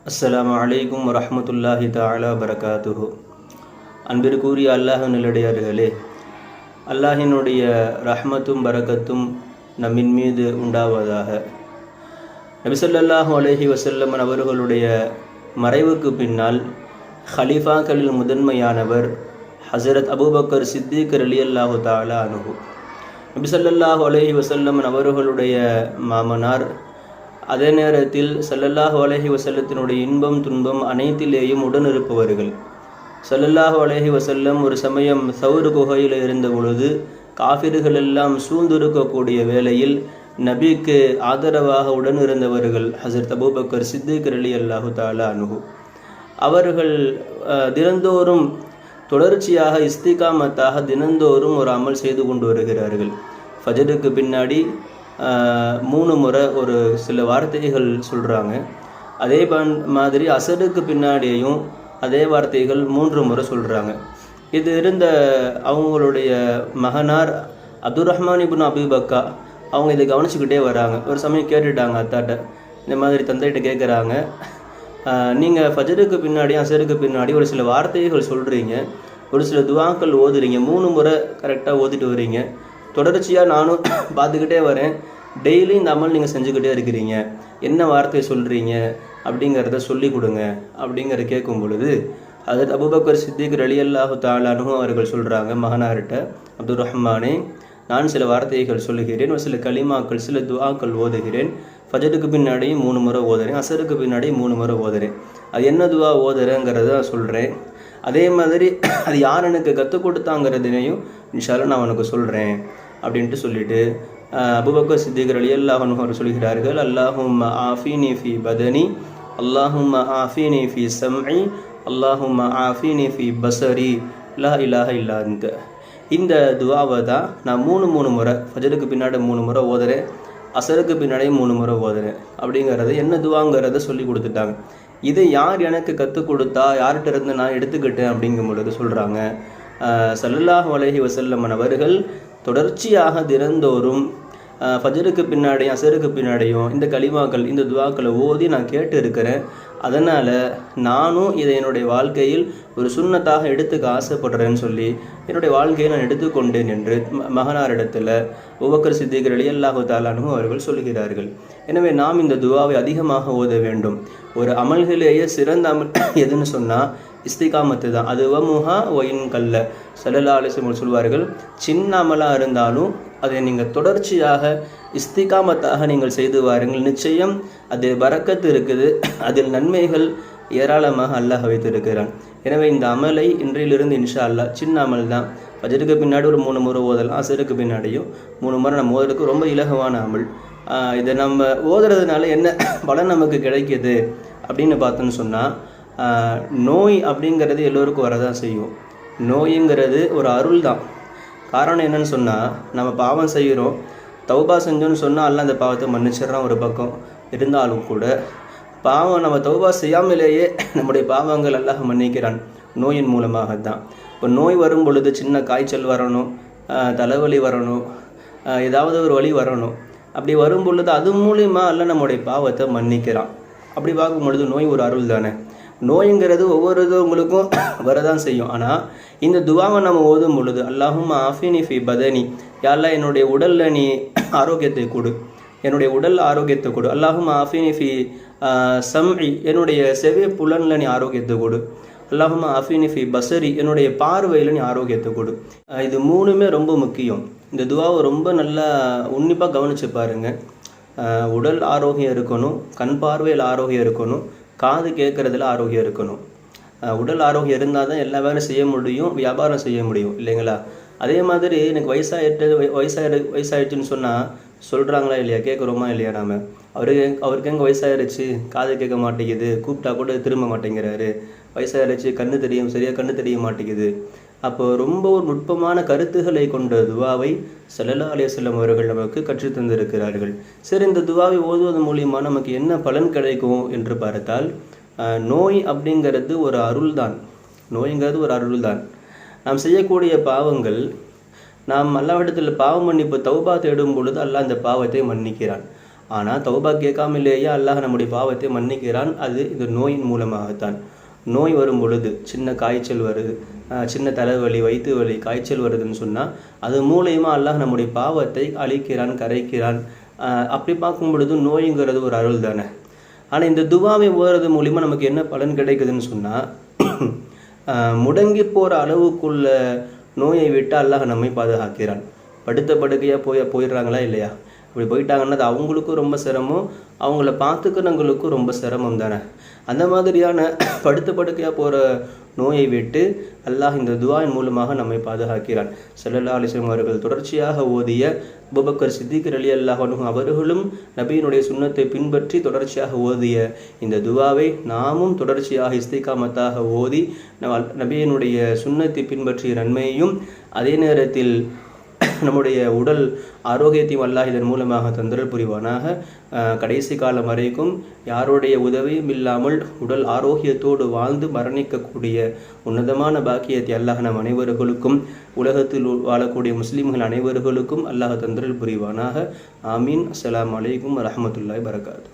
அஸ்ஸலாமு அலைக்கும் வரஹ்மத்துல்லாஹி தஆலா பரகாத்துஹு. அன்பிற்குரிய அல்லாஹ்வின் நல்லடியார்களே, அல்லாஹினுடைய ரஹ்மத்தும் பரக்கத்தும் நம்மின் மீது உண்டாவதாக. நபி ஸல்லல்லாஹு அலைஹி வஸல்லம் அவர்களுடைய மறைவுக்கு பின்னால் ஹலீஃபாக்களில் முதன்மையானவர் ஹஸரத் அபூபக்கர் சித்திக் ரலியல்லாஹு தஆலா அன்ஹு. நபி ஸல்லல்லாஹு அலைஹி வஸல்லம் அவர்களுடைய மாமனார், அதே நேரத்தில் ஸல்லல்லாஹு அலைஹி வஸல்லத்தினுடைய இன்பம் துன்பம் அனைத்திலேயும் உடனிருப்பவர்கள். ஸல்லல்லாஹு அலைஹி வஸல்லம் ஒரு சமயம் சௌர் குகையில் இருந்த பொழுது காஃபிர்கள் எல்லாம் சூழ்ந்திருக்கக்கூடிய வேளையில் நபிக்கு ஆதரவாக உடனிருந்தவர்கள் ஹஸரத் அபூபக்கர் சித்திக் ரலியல்லாஹு தஆலா அன்ஹு. அவர்கள் தினந்தோறும் தொடர்ச்சியாக இஸ்திகாமத்தாக தினந்தோறும் ஒரு அமல் செய்து கொண்டு வருகிறார்கள். ஃபஜருக்கு பின்னாடி 3 முறை ஒரு சில வார்த்தைகள் சொல்கிறாங்க. அதே மாதிரி அசருக்கு பின்னாடியும் அதே வார்த்தைகள் 3 முறை சொல்கிறாங்க. இது இருந்த அவங்களுடைய மகனார் அப்துர் ரஹ்மான் இப்னு அபி பக்கா அவங்க இதை கவனிச்சுக்கிட்டே வராங்க. ஒரு சமயம் கேட்டுட்டாங்க அத்தாட்ட, இந்த மாதிரி தந்தைகிட்ட கேட்குறாங்க, நீங்கள் ஃபஜருக்கு பின்னாடி அசருக்கு பின்னாடி ஒரு சில வார்த்தைகள் சொல்கிறீங்க, ஒரு சில துவாக்கள் ஓதுறீங்க, 3 முறை கரெக்டாக ஓதிட்டு வரீங்க, தொடர்ச்சியாக நானும் பார்த்துக்கிட்டே வரேன், டெய்லி இந்த அமல் நீங்கள் செஞ்சுக்கிட்டே இருக்கிறீங்க, என்ன வார்த்தையை சொல்கிறீங்க அப்படிங்கிறத சொல்லி கொடுங்க அப்படிங்கிறத கேட்கும் பொழுது ஹஸரத் அபூபக்கர் சித்திக் ரலியல்லாஹு தஆலா அன்ஹு அவர்கள் சொல்கிறாங்க மகனார்கிட்ட, அப்துர் ரஹ்மானே, நான் சில வார்த்தைகள் சொல்லுகிறேன், ஒரு சில கலிமாக்கள் சில துஆக்கள் ஓதுகிறேன், ஃபஜருக்கு பின்னாடியும் 3 முறை ஓதுறேன், அசருக்கு பின்னாடியும் 3 முறை ஓதுறேன், அது என்ன துவா ஓதுறேங்கிறத சொல்கிறேன், அதே மாதிரி அது யார் எனக்கு கற்றுக் கொடுத்தாங்கிறதையும் இன்ஷா அல்லாஹ் நான் உனக்கு சொல்கிறேன் அப்படின்ட்டு சொல்லிட்டு அபூபக்கர் சித்திக் ரலியல்லாஹு அன்ஹு அவர் சொல்கிறார்கள், அல்லாஹும்ம ஆஃபினி ஃபி பதனி, அல்லாஹும்ம ஆஃபினி ஃபி சம்இ, அல்லாஹும்ம ஆஃபினி ஃபி பஸரி, லா இலாஹ இல்லா அன்த. இந்த துவாவை தான் நான் 3 முறை ஃபஜருக்கு பின்னாடி 3 முறை ஓதுறேன், அசருக்கு பின்னாடி 3 முறை ஓதுறேன் அப்படிங்கிறது என்ன துவாங்கிறத சொல்லி கொடுத்துட்டாங்க. இதை யார் எனக்கு கற்றுக் கொடுத்தா, யார்கிட்ட இருந்து நான் எடுத்துக்கிட்டேன் அப்படிங்கும் பொழுது சொல்கிறாங்க, ஸல்லல்லாஹு அலைஹி வஸல்லம் அவர்கள் தொடர்ச்சியாக தினந்தோறும் ஃபஜருக்கு பின்னாடியும் அசருக்கு பின்னாடியும் இந்த கலிமாக்கள் இந்த துவாக்களை ஓதி நான் கேட்டு இருக்கிறேன். அதனால் நானும் இதை என்னுடைய வாழ்க்கையில் ஒரு சுன்னத்தாக எடுத்துக்க ஆசைப்படுறேன்னு சொல்லி என்னுடைய வாழ்க்கையை நான் எடுத்துக்கொண்டேன் என்று மகனாரிடத்தில் அபூபக்கர் சித்திக் ரலியல்லாஹு தஆலா அன்ஹு அவர்கள் சொல்கிறார்கள். எனவே நாம் இந்த துவாவை அதிகமாக ஓத வேண்டும். ஒரு அமல்களிலேயே சிறந்த அமல் எதுன்னு சொன்னால் இஸ்திகாமத்து தான். அது வமுஹா ஒயின் கல்ல ஸல்லல்லாஹு அலைஹி வஸல்லம் சொல்வார்கள், சின்ன அமலாக இருந்தாலும் அதை நீங்கள் தொடர்ச்சியாக இஸ்திகாமத்தாக நீங்கள் செய்து வாருங்கள், நிச்சயம் அதில் பரக்கத்து இருக்குது, அதில் நன்மைகள் ஏராளமாக அல்லாஹ் வைத்திருக்கிறான். எனவே இந்த அமலை இன்றையிலிருந்து இன்ஷா அல்லாஹ் சின்ன அமல் தான், ஃபஜருக்கு பின்னாடி ஒரு 3 முறை ஓதலாம், அசருக்கு பின்னாடியும் 3 முறை நம்ம ஓதுறதுக்கு ரொம்ப இலகுவான அமல். இதை நம்ம ஓதுறதுனால என்ன பலன் நமக்கு கிடைக்கிது அப்படின்னு பார்த்தோன்னு சொன்னால், நோய் அப்படிங்கிறது எல்லோருக்கும் வரதான் செய்யும். நோய்ங்கிறது ஒரு அருள் தான். காரணம் என்னன்னு சொன்னால், நம்ம பாவம் செய்கிறோம், தௌபா செஞ்சோன்னு சொன்னால் அல்லாஹ் அந்த பாவத்தை மன்னிச்சிடறான் ஒரு பக்கம். இருந்தாலும் கூட பாவம் நம்ம தௌபா செய்யாமலேயே நம்முடைய பாவங்கள் அல்லாஹ் மன்னிக்கிறான் நோயின் மூலமாக தான். இப்போ நோய் வரும் பொழுது சின்ன காய்ச்சல் வரணும், தலைவலி வரணும், ஏதாவது ஒரு வலி வரணும். அப்படி வரும் பொழுது அது மூலிமா அல்லாஹ் நம்முடைய பாவத்தை மன்னிக்கிறான். அப்படி பார்க்கும் பொழுது நோய் ஒரு அருள் தானே. நோய்ங்கிறது ஒவ்வொருத்தவங்களுக்கும் வரதான் செய்யும். ஆனால் இந்த துவாவை நம்ம ஓதும் பொழுது அல்லாஹும்ம ஆஃபினி ஃபி பதனி, யா அல்லாஹ் என்னுடைய உடலில் நீ ஆரோக்கியத்தை கொடு, என்னுடைய உடல் ஆரோக்கியத்தை கொடு, அல்லாஹும்ம ஆஃபினி ஃபி சம்இ, என்னுடைய செவி புலனில் நீ ஆரோக்கியத்தை கொடு, அல்லாஹும்ம ஆஃபினி ஃபி பஸரி, என்னுடைய பார்வையில் நீ ஆரோக்கியத்தை கொடு. இது 3மே ரொம்ப முக்கியம். இந்த துவாவை ரொம்ப நல்லா உன்னிப்பாக கவனித்து பாருங்கள். உடல் ஆரோக்கியம் இருக்கணும், கண் பார்வையில் ஆரோக்கியம் இருக்கணும், காது கேட்குறதுல ஆரோக்கியம் இருக்கணும். உடல் ஆரோக்கியம் இருந்தால் தான் எல்லா வேலையும் செய்ய முடியும், வியாபாரம் செய்ய முடியும், இல்லைங்களா? அதே மாதிரி எனக்கு வயசாயிடுச்சுன்னு சொன்னால் சொல்கிறாங்களா இல்லையா, கேட்குறோமா இல்லையா? நாம் அவருக்கு எங்கே வயசாயிருச்சு, காது கேட்க மாட்டேங்குது, கூப்பிட்டா கூட திரும்ப மாட்டேங்கிறாரு, வயசாயிருச்சு, சரியாக கண்ணு தெரிய மாட்டேங்குது. அப்போ ரொம்ப ஒரு நுட்பமான கருத்துக்களை கொண்ட துவாவை ஸல்லல்லாஹு அலைஹி வஸல்லம் அவர்கள் நமக்கு கற்றுத் தந்திருக்கிறார்கள். சரி, இந்த துவாவை ஓதுவதன் மூலிமா நமக்கு என்ன பலன் கிடைக்கும் என்று பார்த்தால், நோய் அப்படிங்கிறது ஒரு அருள் தான். நோய்ங்கிறது ஒரு அருள் தான். நாம் செய்யக்கூடிய பாவங்கள், நாம் அல்லாஹ்விடத்தில் பாவ மன்னிப்பு தௌபா தேடும் பொழுது அல்லாஹ் அந்த பாவத்தை மன்னிக்கிறான். ஆனால் தௌபா கேட்காமலேயே அல்லாஹ் நம்முடைய பாவத்தை மன்னிக்கிறான். அது இந்த நோயின் மூலமாகத்தான். நோய் வரும் பொழுது சின்ன காய்ச்சல் வருது, சின்ன தலைவலி, வயிற்று வலி, காய்ச்சல் வருதுன்னு சொன்னால் அது மூலயமா அல்லாஹ் நம்முடைய பாவத்தை அழிக்கிறான், கரைக்கிறான். அப்படி பார்க்கும் பொழுது நோய்ங்கிறது ஒரு அருள் தானே. ஆனால் இந்த துவாவை ஓதுறது மூலிமா நமக்கு என்ன பலன் கிடைக்குதுன்னு சொன்னால், முடங்கி போகிற அளவுக்குள்ள நோயை விட்டு அல்லாஹ் நம்மை பாதுகாக்கிறான். படுத்த படுக்கையாக போயிடுறாங்களா இல்லையா? இப்படி போயிட்டாங்கன்னா அது அவங்களுக்கும் ரொம்ப சிரமம், அவங்கள பார்த்துக்கிறவங்களுக்கும் ரொம்ப சிரமம் தானே. அந்த மாதிரியான படுத்த படுக்கையாக போகிற நோயை விட்டு அல்லாஹ் இந்த துஆவின் மூலமாக நம்மை பாதுகாக்கிறான். ஸல்லல்லாஹு அலைஹி வஸல்லம் அவர்கள் தொடர்ச்சியாக ஓதிய அபூபக்கர் சித்திக் ரலியல்லாஹு அன்ஹு அவர்களும் நபியினுடைய சுன்னத்தை பின்பற்றி தொடர்ச்சியாக ஓதிய இந்த துஆவை நாமும் தொடர்ச்சியாக இஸ்திகாமத்தாக ஓதி நபியினுடைய சுன்னத்தை பின்பற்றிய நன்மையையும் அதே நேரத்தில் நம்முடைய உடல் ஆரோக்கியத்தையும் அல்லாஹ் இதன் மூலமாக தந்தரல் புரிவானாக. கடைசி காலம் வரைக்கும் யாருடைய உதவியும் இல்லாமல் உடல் ஆரோக்கியத்தோடு வாழ்ந்து மரணிக்கக்கூடிய உன்னதமான பாக்கியத்தை அல்லாஹ் நம் அனைவர்களுக்கும், உலகத்தில் வாழக்கூடிய முஸ்லீம்கள் அனைவர்களுக்கும் அல்லாஹ் தந்தரல் புரிவானாக. ஆமீன். அஸ்ஸலாமு அலைக்கும் வரஹ்மத்துல்லாஹி வபரகாத்துஹு.